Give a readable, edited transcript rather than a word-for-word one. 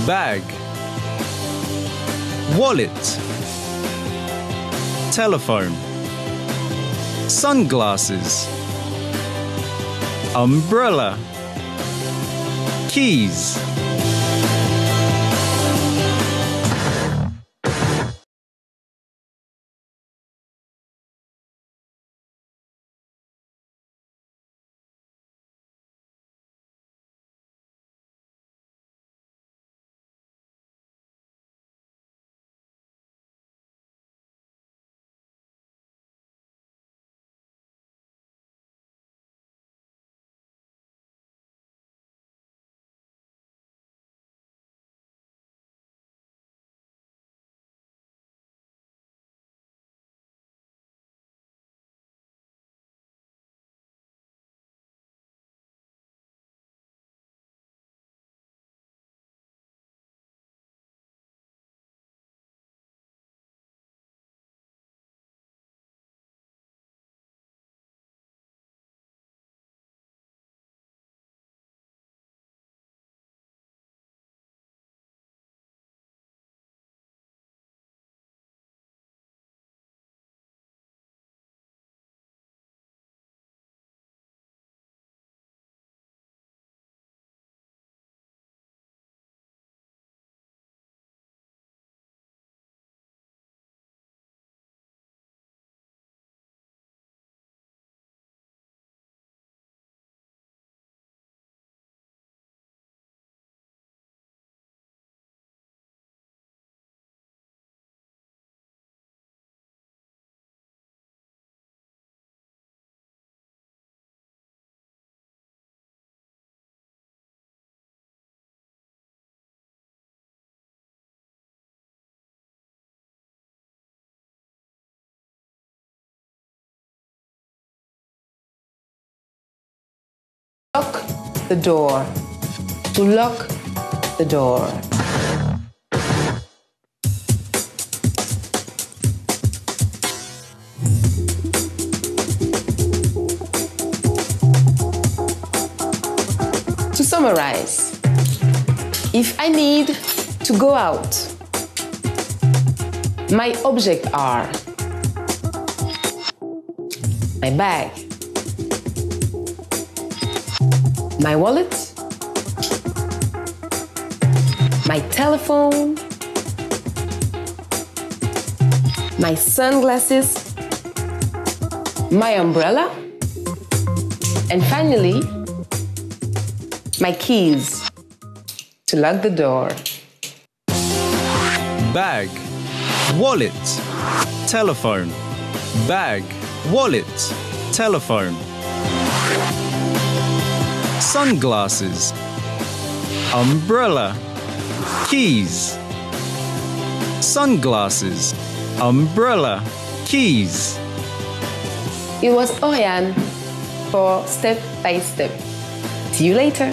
bag, wallet, telephone, sunglasses, umbrella, keys. Lock the door. To lock the door. To summarize, if I need to go out, my objects are my bag, my wallet, my telephone, my sunglasses, my umbrella, and finally, my keys to lock the door. Bag, wallet, telephone, bag, wallet, telephone. Sunglasses, umbrella, keys. Sunglasses, umbrella, keys. It was Öğren for Step by Step. See you later.